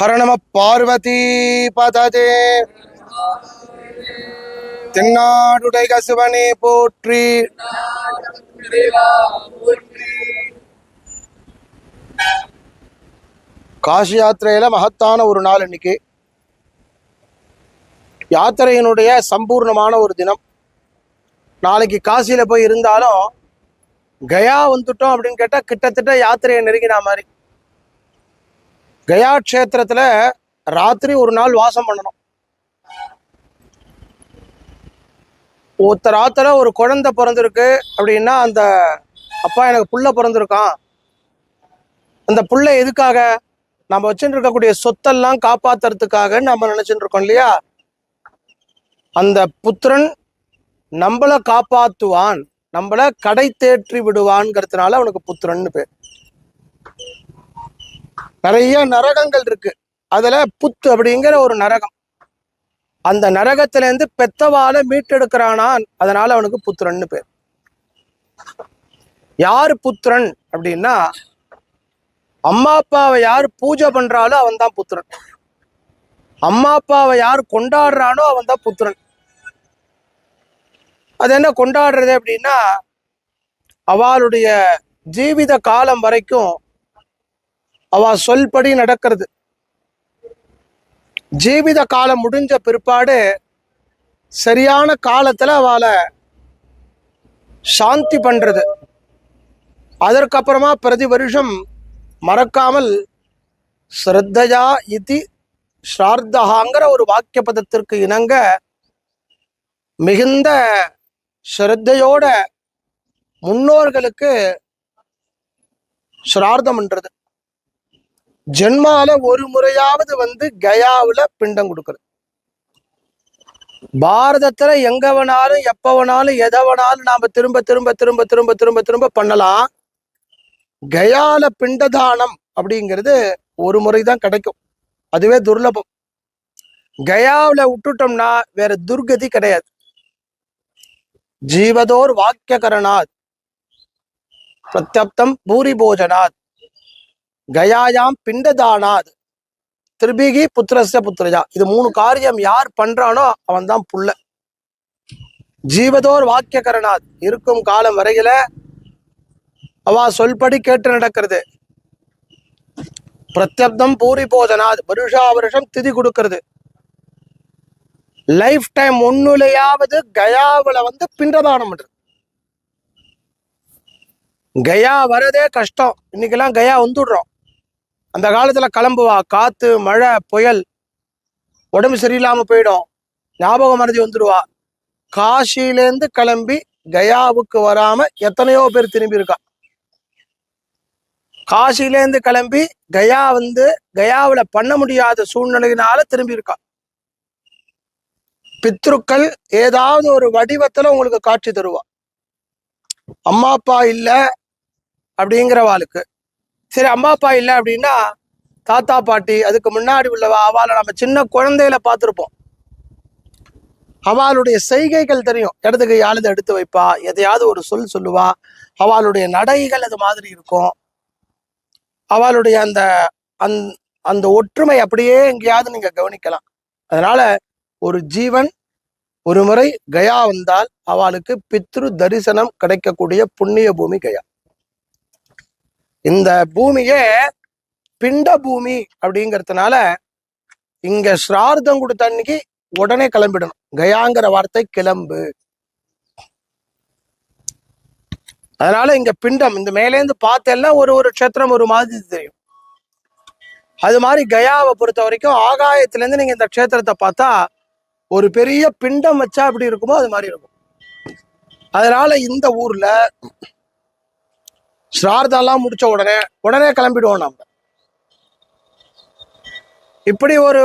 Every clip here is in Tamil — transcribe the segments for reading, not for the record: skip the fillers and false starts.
ஹர நம பார்வதி பததே. தென்னாடுடைய சிவனே போற்றி. காசி யாத்திரையில மகத்தான ஒரு நாள் இன்னைக்கு. யாத்திரையினுடைய சம்பூர்ணமான ஒரு தினம். நாளைக்கு காசியில போய் இருந்தாலும் கயா வந்துட்டோம் அப்படின்னு கேட்டா கிட்டத்தட்ட யாத்திரையை நெருங்கின மாதிரி. கயா க்ஷேத்திரத்துல ராத்திரி ஒரு நாள் வாசம் பண்ணணும். ராத்திர ஒரு குழந்தை பிறந்திருக்கு அப்படின்னா அந்த அப்பா எனக்கு புள்ள பிறந்திருக்கான், அந்த புள்ள எதுக்காக? நம்ம வச்சுட்டு இருக்கக்கூடிய சொத்தெல்லாம் காப்பாத்துறதுக்காக நம்ம நினைச்சுட்டு இருக்கோம் இல்லையா? அந்த புத்திரன் நம்மளை காப்பாத்துவான், நம்மளை கடை தேற்றி விடுவான்ங்கிறதுனால அவனுக்கு புத்திரன்னு பேர். நிறைய நரகங்கள் இருக்கு. அதுல புத்து அப்படிங்கிற ஒரு நரகம், அந்த நரகத்துல இருந்து பெத்தவால மீட்டெடுக்கிறானான், அதனால அவனுக்கு புத்திரன்னு பேர். யாரு புத்திரன் அப்படின்னா, அம்மா அப்பாவை யார் பூஜை பண்றாலோ அவன் தான் புத்திரன். அம்மா அப்பாவை யார் கொண்டாடுறானோ அவன் தான் புத்திரன். அது என்ன கொண்டாடுறது அப்படின்னா, அவளுடைய ஜீவித காலம் வரைக்கும் அவ சொல்படி நடக்கிறது. ஜீவித காலம் முடிஞ்ச பிற்பாடு சரியான காலத்துல அவளை சாந்தி பண்றது. அதற்கப்புறமா பிரதி வருஷம் மறக்காமல் ஸ்ரத்தையா இதி ஸ்ரார்த்தகாங்கிற ஒரு வாக்கிய பதத்திற்கு இணங்க மிகுந்த ஸ்ரத்தையோட முன்னோர்களுக்கு ஸ்ரார்த்தம் பண்றது. ஜென்மால ஒரு முறையாவது வந்து கயாவுல பிண்டம் கொடுக்கறது. பாரதத்துல எங்க வேணாலும் எப்ப வேணாலும் எதை வேணாலும் நாம திரும்ப திரும்ப திரும்ப திரும்ப திரும்ப திரும்ப பண்ணலாம். கயால பிண்டதானம் அப்படிங்கிறது ஒரு முறைதான் கிடைக்கும், அதுவே துர்லபம். கயாவுல விட்டுட்டோம்னா வேற துர்கதி கிடையாது. ஜீவதோர் வாக்கியகரணாத் பிரத்யப்தம் பூரி போஜனாத் கயாயாம் பிண்டதானாத் திருபிகி புத்திரஸ்ய புத்திரஜா. இது மூணு காரியம் யார் பண்றானோ அவன் தான் புள்ள. ஜீவதோர் வாக்கியகரணாத், இருக்கும் காலம் வரையில அவ சொல்படி கேட்டு நடக்கிறது. பிரத்யப்தம் பூரி போஜனாத், வருஷா வருஷம் திதி கொடுக்கிறது. லைஃப் டைம் ஒன்னுலையாவது கயாவுல வந்து பிண்டதானம் பண்றது. கயா வரதே கஷ்டம். இன்னைக்கெல்லாம் கயா வந்துடுறோம். அந்த காலத்துல கிளம்புவா, காத்து மழை புயல், உடம்பு சரியில்லாம போயிடும், ஞாபகம் மறதி வந்துடுவா. காசியிலேருந்து கிளம்பி கயாவுக்கு வராம எத்தனையோ பேர் திரும்பி இருக்கா. காசியிலேருந்து கிளம்பி கயா வந்து கயாவுல பண்ண முடியாத சூழ்நிலையினால திரும்பி இருக்கா. பித்ருக்கள் ஏதாவது ஒரு வடிவத்துல உங்களுக்கு காட்சி தருவா. அம்மா அப்பா இல்ல அப்படிங்கிறவாளுக்கு சரி, அம்மா அப்பா இல்லை அப்படின்னா தாத்தா பாட்டி, அதுக்கு முன்னாடி உள்ளவா, அவளை நம்ம சின்ன குழந்தையில பார்த்துருப்போம். அவளுடைய செய்கைகள் தெரியும். இடத்துக்கு யாழுதை எடுத்து வைப்பா, எதையாவது ஒரு சொல் சொல்லுவா, அவளுடைய நடைகள் அது மாதிரி இருக்கும். அவளுடைய அந்த அந்த ஒற்றுமை அப்படியே எங்கேயாவது நீங்க கவனிக்கலாம். அதனால ஒரு ஜீவன் ஒரு முறை கயா வந்தால் அவளுக்கு பித்ரு தரிசனம் கிடைக்கக்கூடிய புண்ணிய பூமி கயா. இந்த பூமியே பிண்ட பூமி அப்படிங்கிறதுனால இங்க ஸ்ரார்த்தம் கொடுத்த அன்னைக்கு உடனே கிளம்பிடணும். கயாங்கிற வார்த்தை கிளம்பு. அதனால இங்க பிண்டம், இந்த மேலேந்து பார்த்தேன்னா ஒரு ஒரு க்ஷேத்திரம் ஒரு மாதிரி தெரியும். அது மாதிரி கயாவை பொறுத்த வரைக்கும் ஆகாயத்துல இருந்து நீங்க இந்த க்ஷேத்திரத்தை பார்த்தா ஒரு பெரிய பிண்டம் வச்சா எப்படி இருக்குமோ அது மாதிரி இருக்கும். அதனால இந்த ஊர்ல ஸ்ரார்த்தெல்லாம் முடிச்ச உடனே கிளம்பிடுவோம் நம்ம. இப்படி ஒரு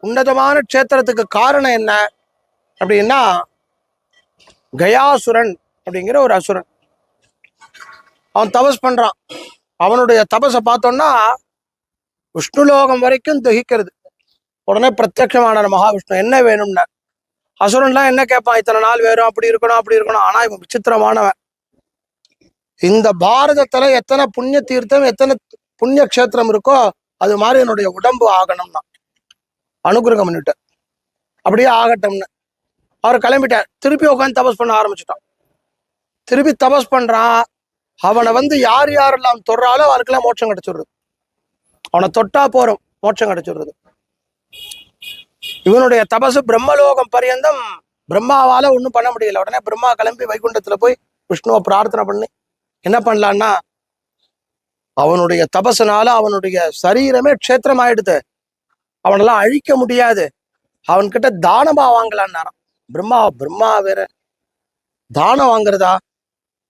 உன்னதமான க்ஷேத்திரத்துக்கு காரணம் என்ன அப்படின்னா, கயாசுரன் அப்படிங்கிற ஒரு அசுரன். அவன் தபஸ் பண்றான். அவனுடைய தபஸை பார்த்தோம்னா விஷ்ணுலோகம் வரைக்கும் தகிக்கிறது. உடனே பிரத்யட்சமான மகாவிஷ்ணு என்ன வேணும்னா, அசுரன்லாம் என்ன கேட்பான், இத்தனை நாள் வேணும், அப்படி இருக்கணும் அப்படி இருக்கணும். ஆனா இவன் விசித்திரமானவன். இந்த பாரதத்துல எத்தனை புண்ணிய தீர்த்தம் எத்தனை புண்ணிய க்ஷேத்திரம் இருக்கோ அது மாதிரி என்னுடைய உடம்பு ஆகணும்னா அனுகிரகம் பண்ணிட்டு அப்படியே ஆகட்டும்னு அவர் கிளம்பிட்டார். திருப்பி உட்காந்து தபஸ் பண்ண ஆரம்பிச்சுட்டான். திருப்பி தபஸ் பண்றான். அவனை வந்து யார் யாரெல்லாம் தொடுறாலோ அவருக்கெல்லாம் மோட்சம் கிடைச்சிடுறது. அவனை தொட்டா போறோம் மோட்சம் கிடைச்சிடுறது. இவனுடைய தபசு பிரம்மலோகம் பரியந்தம் பிரம்மாவால ஒன்றும் பண்ண முடியல. உடனே பிரம்மா கிளம்பி வைகுண்டத்துல போய் விஷ்ணுவை பிரார்த்தனை பண்ணி என்ன பண்ணலான்னா, அவனுடைய தபசுனால அவனுடைய சரீரமே க்ஷேத்திரம் ஆயிடுது, அவனெல்லாம் அழிக்க முடியாது, அவன்கிட்ட தானமா வாங்கலான்னாராம். பிரம்மா வேற தானம் வாங்குறதா?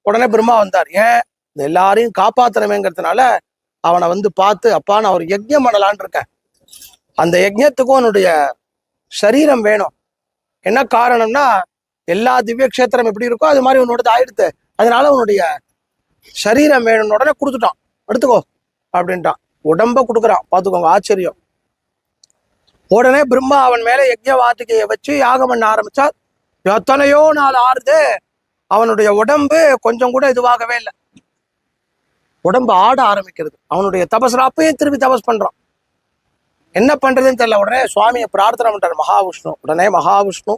உடனே பிரம்மா வந்தார். ஏன், இந்த எல்லாரையும் காப்பாத்தனமேங்கிறதுனால அவனை வந்து பார்த்து, அப்பா நான் ஒரு யஜ்ஞம் பண்ணலான் இருக்கேன், அந்த யஜ்ஞத்துக்கும் அவனுடைய சரீரம் வேணும். என்ன காரணம்னா, எல்லா திவ்ய கஷேத்திரம் எப்படி இருக்கோ அது மாதிரி உன்னோடது ஆயிடுத்து, அதனால உன்னுடைய சரீரம் வேணும்னு உடனே கொடுத்துட்டான். எடுத்துக்கோ அப்படின்ட்டான். உடம்ப கொடுக்குறான். பார்த்துக்கோங்க ஆச்சரியம். உடனே பிரம்மா அவன் மேல யஜ்ஞ வாட்டிகையை வச்சு யாகம் பண்ண ஆரம்பிச்சா. எத்தனையோ நாள் ஆறுது, அவனுடைய உடம்பு கொஞ்சம் கூட இதுவாகவே இல்லை. உடம்பு ஆட ஆரம்பிக்கிறது. அவனுடைய தபஸ்ல அப்பயும் திருப்பி தபஸ் பண்றான். என்ன பண்றதுன்னு தெரியல. உடனே சுவாமியை பிரார்த்தனை பண்றாரு மகாவிஷ்ணு. உடனே மகாவிஷ்ணு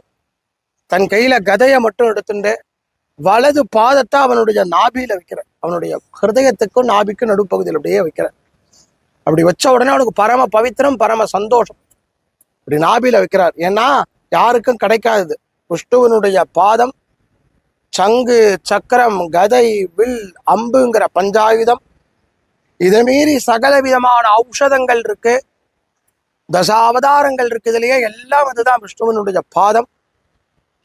தன் கையில கதையை மட்டும் எடுத்துட்டு வலது பாதத்தை அவனுடைய நாபியில வைக்கிற, அவனுடைய ஹிருதயத்துக்கும் நாபிக்கும் நடுப்பகுதியில் அப்படியே வைக்கிற. அப்படி வச்ச உடனே அவனுக்கு பரம பவித்திரம், பரம சந்தோஷம். அப்படி நாபியில வைக்கிறார். ஏன்னா யாருக்கும் கிடைக்காதது. விஷ்ணுவனுடைய பாதம் சங்கு, சக்கரம், கதை, வில், அம்புங்கிற பஞ்சாயுதம், இதை மீறி சகல விதமான ஔஷதங்கள் இருக்கு, தசாவதாரங்கள் இருக்கு, இதுலயே எல்லாம் அதுதான் விஷ்ணுவனுடைய பாதம்.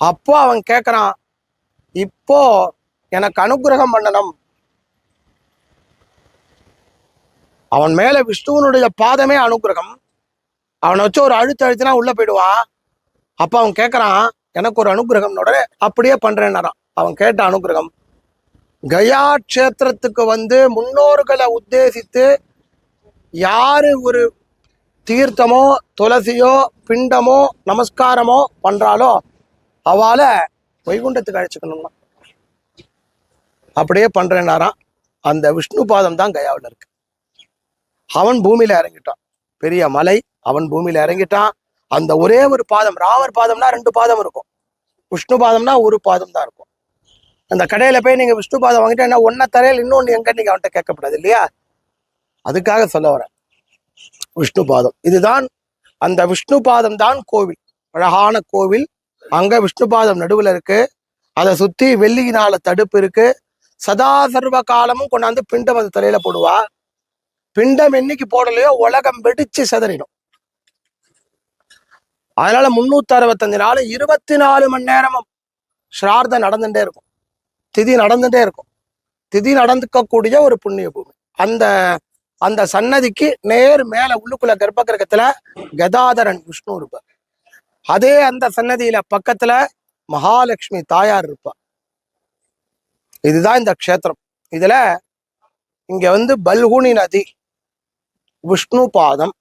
அப்போ அவன் கேட்கறான், இப்போ எனக்கு அனுகிரகம் பண்ணணும். அவன் மேல விஷ்ணுவனுடைய பாதமே அனுகிரகம். அவனை வச்சு ஒரு அழுத்தினா உள்ள போயிடுவான். அப்ப அவன் கேட்கறான், எனக்கு ஒரு அனுகிரகம். உடனே அப்படியே பண்றேன்னாரான். அவன் கேட்ட அனுகிரகம், கயா கஷேத்திரத்துக்கு வந்து முன்னோர்களை உத்தேசித்து யாரு ஒரு தீர்த்தமோ துளசியோ பிண்டமோ நமஸ்காரமோ பண்றாலோ அவளை வைகுண்டத்துக்கு அழைச்சிக்கணும்னா அப்படியே பண்றேன்னாராம். அந்த விஷ்ணு பாதம் தான் கயாவில் இருக்கு. அவன் பூமியில இறங்கிட்டான். பெரிய மலை, அவன் பூமியில இறங்கிட்டான். அந்த ஒரே ஒரு பாதம், ராமர் பாதம்னா 2 பாதம் இருக்கும், விஷ்ணு பாதம்னா ஒரு பாதம் தான் இருக்கும். அந்த கடையில போய் நீங்க விஷ்ணு பாதம் வாங்கிட்டா என்ன ஒன்ன தரையில் இன்னொன்னு எங்க நீங்க அவன்கிட்ட கேட்கப்படாது இல்லையா? அதுக்காக சொல்ல வரேன். விஷ்ணு பாதம் இதுதான். அந்த விஷ்ணு பாதம் தான் கோவில், அழகான கோவில். அங்க விஷ்ணு பாதம் நடுவுல இருக்கு. அதை சுத்தி வெள்ளியினால தடுப்பு இருக்கு. சதா சர்வ காலமும் கொண்டாந்து பிண்டம் அது தலையில போடுவா. பிண்டம் என்னைக்கு போடலையோ உலகம் வெடிச்சு சிதறிடும். அதனால 365 நாள் 24 மணி நேரமும் ஸ்ரார்த்தம் நடந்துட்டே இருக்கும், திதி நடந்துட்டே இருக்கும். திதி நடந்துக்கக்கூடிய ஒரு புண்ணிய பூமி. அந்த அந்த சன்னதிக்கு நேர் மேல உள்ளுக்குள்ள கர்ப்ப கிரகத்துல கதாதரன் விஷ்ணு இருப்பார். அதே அந்த சன்னதியில பக்கத்துல மகாலட்சுமி தாயார் இருப்பார். இதுதான் இந்த க்ஷேத்திரம். இதுல இங்க வந்து பல்குனி நதி, விஷ்ணு பாதம்,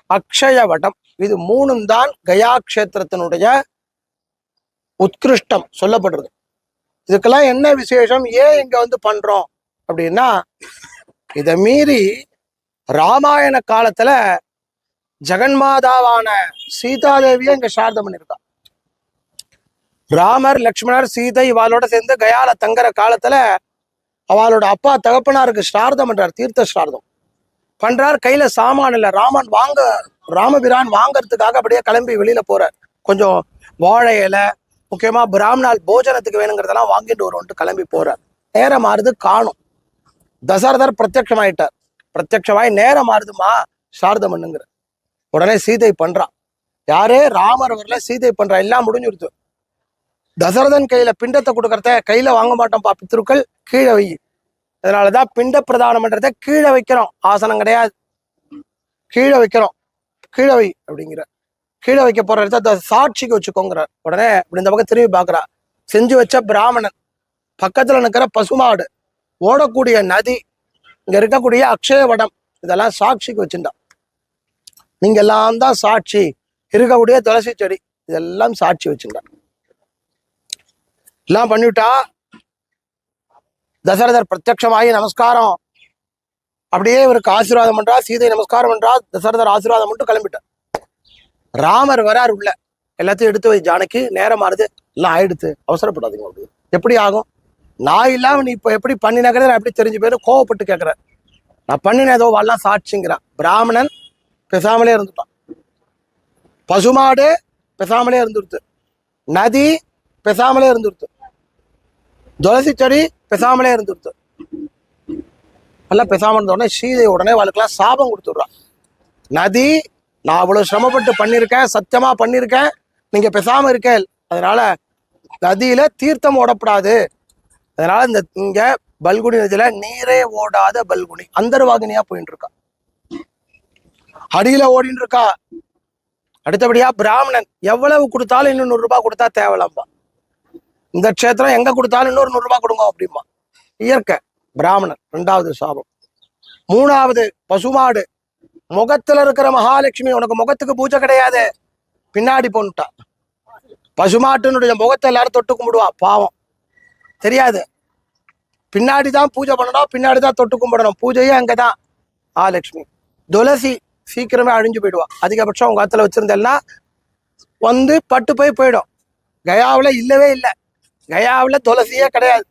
அக்ஷயவடம், இது 3ம் தான் கயா கஷேத்திரத்தினுடைய உத்கிருஷ்டம் சொல்லப்படுறது. இதுக்கெல்லாம் என்ன விசேஷம், ஏன் இங்க வந்து பண்றோம் அப்படின்னா, இதை மீறி ராமாயண காலத்துல ஜெகன்மாதாவான சீதாதேவியை இங்க சார்தம் பண்ணியிருக்கா. ராமர், லக்ஷ்மணர், சீதை இவாளோட சேர்ந்து கயால தங்குற காலத்துல அவளோட அப்பா தகப்பனாருக்கு ஸ்ரார்த்தம் பண்றார், தீர்த்த ஸ்ரார்த்தம் பண்றார். கையில சாமான் இல்ல, ராமபிரான் வாங்கறதுக்காக அப்படியே கிளம்பி வெளியில போறார். கொஞ்சம் வாழை இலை, முக்கியமா பிராமணால் போஜனத்துக்கு வேணுங்கிறதெல்லாம் வாங்கிட்டு வருவோன்ட்டு கிளம்பி போறார். நேரம் மாறுது, காணும். தசரதர் பிரத்யட்சமாயிட்டார். பிரத்யட்சமாய் நேரம் மாறுதுமா சார்தம் பண்ணுங்கிற. உடனே சீதை பண்றான். யாரே ராமர் வரல, சீதை பண்றா. எல்லாம் முடிஞ்சுடுத்து. தசரதன் கையில பிண்டத்தை கொடுக்கறத கையில வாங்க மாட்டோம்ப்பா, பித்ருக்கள் கீழே வை. அதனாலதான் பிண்ட பிரதானம் பண்றத கீழே வைக்கிறோம், ஆசனம் கிடையாது, கீழே வைக்கிறோம். கீழே வை அப்படிங்கிற. கீழே வைக்க போற இடத்த சாட்சிக்கு வச்சுக்கோங்கிறார். உடனே இப்படி இந்த பக்கம் திரும்பி பாக்குறா. செஞ்சு வச்ச பிராமணன், பக்கத்துல நிற்கிற பசுமாடு, ஓடக்கூடிய நதி, இங்க இருக்கக்கூடிய அக்ஷயவடம், இதெல்லாம் சாட்சிக்கு வச்சுட்டா. நீங்க எல்லாம் தான் சாட்சி, இருக்கக்கூடிய துளசி செடி இதெல்லாம் சாட்சி வச்சுட்டா. எல்லாம் பண்ணிவிட்டா. தசரதர் பிரத்யட்சமாகி நமஸ்காரம், அப்படியே இவருக்கு ஆசீர்வாதம் பண்றா, சீதை நமஸ்காரம் பண்றா, தசரதர் ஆசீர்வாதம் மட்டும் கிளம்பிட்டார். ராமர் வரார் உள்ள, எல்லாத்தையும் எடுத்து வை ஜானகி, நேரம் ஆறுது, எல்லாம் ஆயிடுத்து, அவசரப்படாதீங்க அப்படி. எப்படி ஆகும்? நான் இல்லாம நீ இப்ப எப்படி பண்ணினக்கிறத நான் எப்படி தெரிஞ்சு போயிரு, கோவப்பட்டு கேட்கிற. நான் பண்ணின ஏதோ வாழலாம் சாட்சிங்கிறான். பிராமணன் பேசாமலே இருந்துட்டான், பசுமாடு பேசாமலே இருந்துருத்து, நதி பேசாமலே இருந்துருத்து, துளசி செடி பேசாமலே இருந்துருத்து. எல்லாம் பேசாம இருந்த உடனே சீதை உடனே அவளுக்கெல்லாம் சாபம் கொடுத்துடுறான். நதி, நான் அவ்வளவு சிரமப்பட்டு பண்ணியிருக்கேன், சத்தியமா பண்ணியிருக்கேன், நீங்க பேசாம இருக்கேன், அதனால நதியில தீர்த்தம் ஓடப்படாது. அதனால இந்த இங்க பல்குனி நதியில நீரே ஓடாத பல்குனி அந்தர்வாகினியா போயிட்டு இருக்கா, அடியில ஓடின்னு இருக்கா. அடுத்தபடியா பிராமணன் எவ்வளவு கொடுத்தாலும் இன்னும் 100 ரூபாய் கொடுத்தா தேவலாம்பா. இந்த க்ஷேத்திரம் எங்க கொடுத்தாலும் இன்னொரு 100 ரூபாய் கொடுங்க அப்படிமா. இயற்கை பிராமணன். 2வது சாபம். 3வது பசுமாடு. முகத்துல இருக்கிற மகாலட்சுமி, உனக்கு முகத்துக்கு பூஜை கிடையாது, பின்னாடி போன்னுட்டா. பசுமாட்டினுடைய முகத்தை எல்லாரும் தொட்டு கும்பிடுவா, பாவம் தெரியாது, பின்னாடிதான் பூஜை பண்ணணும், பின்னாடிதான் தொட்டு கும்பிடணும், பூஜையே அங்கதான். மகாலட்சுமி. துளசி சீக்கிரமே அழிஞ்சு போயிடுவா, அதிகபட்சம் உங்க ஆத்துல வச்சிருந்தேன்னா வந்து பட்டு போயிடும். கயாவில் இல்லவே இல்லை, கயாவில் துளசியே கிடையாது,